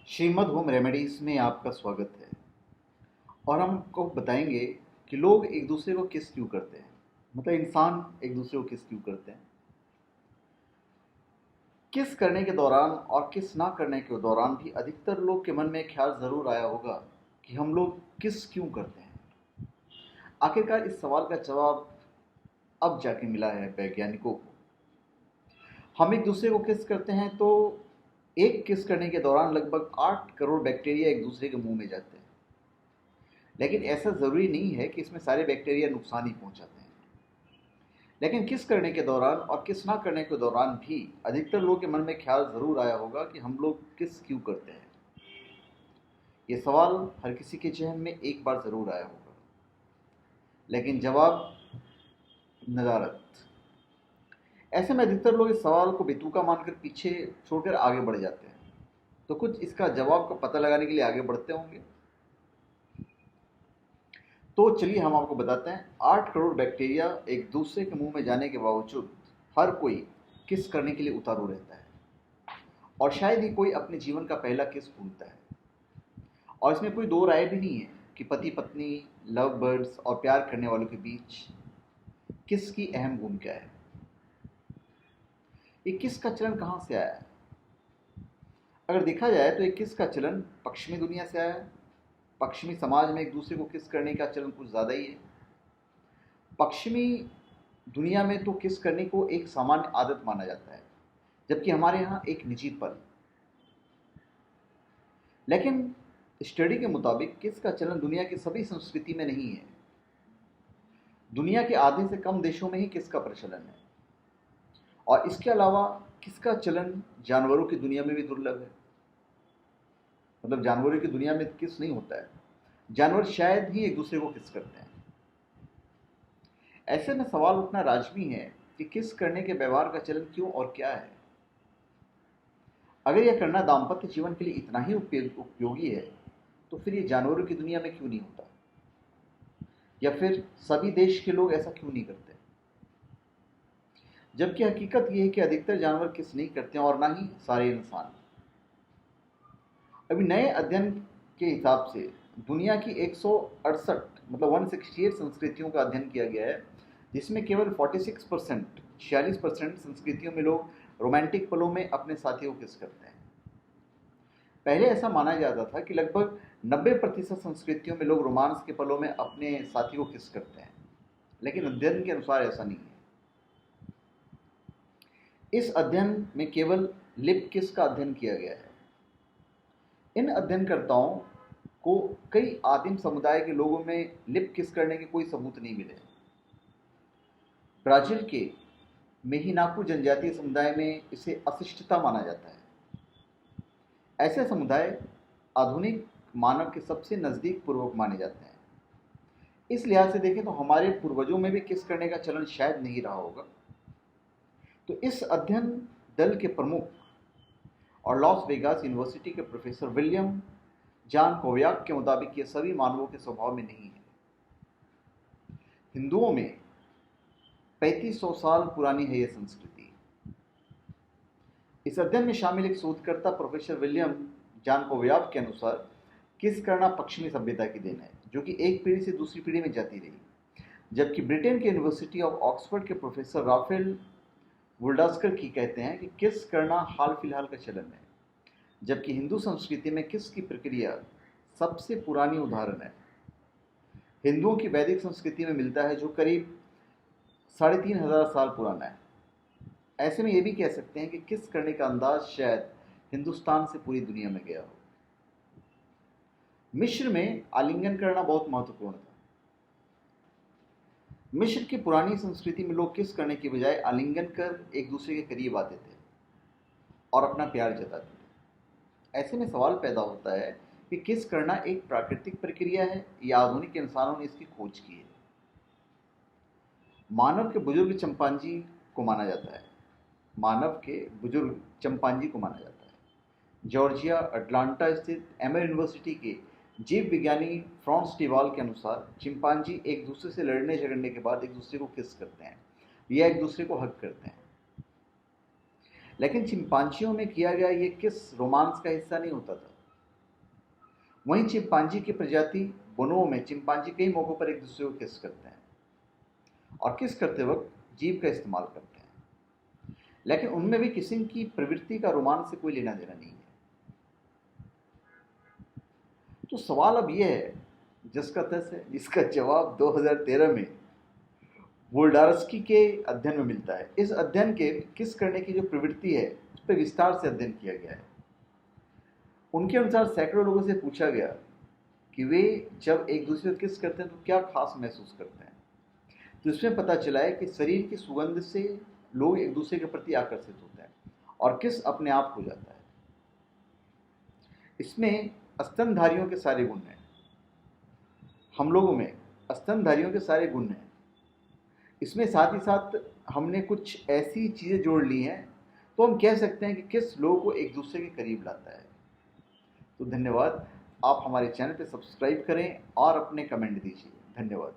Shrimad home remedies में आपका स्वागत है। और हम आपको बताएंगे कि लोग एक दूसरे को किस क्यों करते हैं। मतलब इंसान एक दूसरे को किस क्यों करते हैं। किस करने के दौरान और किस ना करने के दौरान भी अधिकतर लोग के मन में एक ख्याल ज़रूर आया होगा कि हम लोग किस क्यों करते हैं। आखिरकार इस सवाल का जवाब अब जाके मिला है वैज्ञानिकों को। हम एक दूसरे को किस करते हैं तो एक किस करने के दौरान लगभग 8 करोड़ बैक्टीरिया एक दूसरे के मुंह में जाते हैं। लेकिन ऐसा ज़रूरी नहीं है कि इसमें सारे बैक्टीरिया नुकसान ही पहुंचाते हैं। लेकिन किस करने के दौरान और किस ना करने के दौरान भी अधिकतर लोगों के मन में ख्याल ज़रूर आया होगा कि हम लोग किस क्यों करते हैं। ये सवाल हर किसी के जहन में एक बार ज़रूर आया होगा, लेकिन जवाब नदारत। ऐसे में अधिकतर लोग इस सवाल को बेतुका मानकर पीछे छोड़कर आगे बढ़ जाते हैं। तो कुछ इसका जवाब का पता लगाने के लिए आगे बढ़ते होंगे। तो चलिए हम आपको बताते हैं। 8 करोड़ बैक्टीरिया एक दूसरे के मुंह में जाने के बावजूद हर कोई किस करने के लिए उतारू रहता है। और शायद ही कोई अपने जीवन का पहला किस भूलता है। और इसमें कोई दो राय भी नहीं है कि पति पत्नी, लव बर्ड्स और प्यार करने वालों के बीच किस की अहम भूमिका है। ये किस का चलन कहाँ से आया है? अगर देखा जाए तो ये किस का चलन पश्चिमी दुनिया से आया है। पश्चिमी समाज में एक दूसरे को किस करने का चलन कुछ ज़्यादा ही है। पश्चिमी दुनिया में तो किस करने को एक सामान्य आदत माना जाता है, जबकि हमारे यहाँ एक निजी पल। लेकिन स्टडी के मुताबिक किस का चलन दुनिया की सभी संस्कृति में नहीं है। दुनिया के आधे से कम देशों में ही किस का प्रचलन है। और इसके अलावा किस का चलन जानवरों की दुनिया में भी दुर्लभ है। मतलब जानवरों की दुनिया में किस नहीं होता है। जानवर शायद ही एक दूसरे को किस करते हैं। ऐसे में सवाल उठना लाजमी है कि किस करने के व्यवहार का चलन क्यों और क्या है। अगर यह करना दाम्पत्य जीवन के लिए इतना ही उपयोगी है तो फिर ये जानवरों की दुनिया में क्यों नहीं होता, या फिर सभी देश के लोग ऐसा क्यों नहीं करते। जबकि हकीकत यह है कि अधिकतर जानवर किस नहीं करते और ना ही सारे इंसान। अभी नए अध्ययन के हिसाब से दुनिया की 168 मतलब 168 संस्कृतियों का अध्ययन किया गया है, जिसमें केवल 46% संस्कृतियों में लोग रोमांटिक पलों में अपने साथियों को किस करते हैं। पहले ऐसा माना जाता था कि लगभग 90% संस्कृतियों में लोग रोमांस के पलों में अपने साथी को किस करते हैं, लेकिन अध्ययन के अनुसार ऐसा नहीं है। इस अध्ययन में केवल लिप किस का अध्ययन किया गया है। इन अध्ययनकर्ताओं को कई आदिम समुदाय के लोगों में लिप किस करने के कोई सबूत नहीं मिले। ब्राजील के मेहिनाकू जनजातीय समुदाय में इसे अशिष्टता माना जाता है। ऐसे समुदाय आधुनिक मानव के सबसे नज़दीक पूर्वक माने जाते हैं। इस लिहाज से देखें तो हमारे पूर्वजों में भी किस करने का चलन शायद नहीं रहा होगा। तो इस अध्ययन दल के प्रमुख और लॉस वेगास यूनिवर्सिटी के प्रोफेसर विलियम जॉन कोवयाक के मुताबिक ये सभी मानवों के स्वभाव में नहीं है। हिंदुओं में 3500 साल पुरानी है यह संस्कृति। इस अध्ययन में शामिल एक शोधकर्ता प्रोफेसर विलियम जॉन कोवयाक के अनुसार किस करना पश्चिमी सभ्यता की देन है, जो कि एक पीढ़ी से दूसरी पीढ़ी में जाती रही। जबकि ब्रिटेन के यूनिवर्सिटी ऑफ ऑक्सफोर्ड के प्रोफेसर राफेल वुल्डास्कर की कहते हैं कि किस करना हाल फिलहाल का चलन है। जबकि हिंदू संस्कृति में किस की प्रक्रिया सबसे पुरानी उदाहरण है। हिंदुओं की वैदिक संस्कृति में मिलता है, जो करीब 3500 साल पुराना है। ऐसे में ये भी कह सकते हैं कि किस करने का अंदाज शायद हिंदुस्तान से पूरी दुनिया में गया हो। मिस्र में आलिंगन करना बहुत महत्वपूर्ण था। मिस्र की पुरानी संस्कृति में लोग किस करने की बजाय आलिंगन कर एक दूसरे के करीब आते थे और अपना प्यार जताते थे। ऐसे में सवाल पैदा होता है कि किस करना एक प्राकृतिक प्रक्रिया है या आधुनिक इंसानों ने इसकी खोज की है। मानव के बुजुर्ग चिंपांजी को माना जाता है। जॉर्जिया अटलांटा स्थित एमर यूनिवर्सिटी के जीव विज्ञानी फ्रांस टिवाल के अनुसार चिंपांजी एक दूसरे से लड़ने झगड़ने के बाद एक दूसरे को किस करते हैं या एक दूसरे को हग करते हैं। लेकिन चिंपांजियों में किया गया ये किस रोमांस का हिस्सा नहीं होता था। वहीं चिंपांजी की प्रजाति बोनोबो में चिंपांजी कई मौकों पर एक दूसरे को किस करते हैं और किस करते वक्त जीभ का इस्तेमाल करते हैं, लेकिन उनमें भी किसिंग की प्रवृत्ति का रोमांच से कोई लेना देना नहीं है। तो सवाल अब यह है जिसका जवाब 2013 में वोल्डारस्की के अध्ययन में मिलता है। इस अध्ययन के किस करने की जो प्रवृत्ति है उस पर विस्तार से अध्ययन किया गया है। उनके अनुसार सैकड़ों लोगों से पूछा गया कि वे जब एक दूसरे को किस करते हैं तो क्या खास महसूस करते हैं। तो इसमें पता चला है कि शरीर की सुगंध से लोग एक दूसरे के प्रति आकर्षित होते हैं और किस अपने आप हो जाता है। इसमें स्तनधारियों के सारे गुण हैं, हम लोगों में स्तनधारियों के सारे गुण हैं। इसमें साथ ही साथ हमने कुछ ऐसी चीज़ें जोड़ ली हैं तो हम कह सकते हैं कि किस लोगों को एक दूसरे के करीब लाता है। तो धन्यवाद। आप हमारे चैनल पे सब्सक्राइब करें और अपने कमेंट दीजिए। धन्यवाद।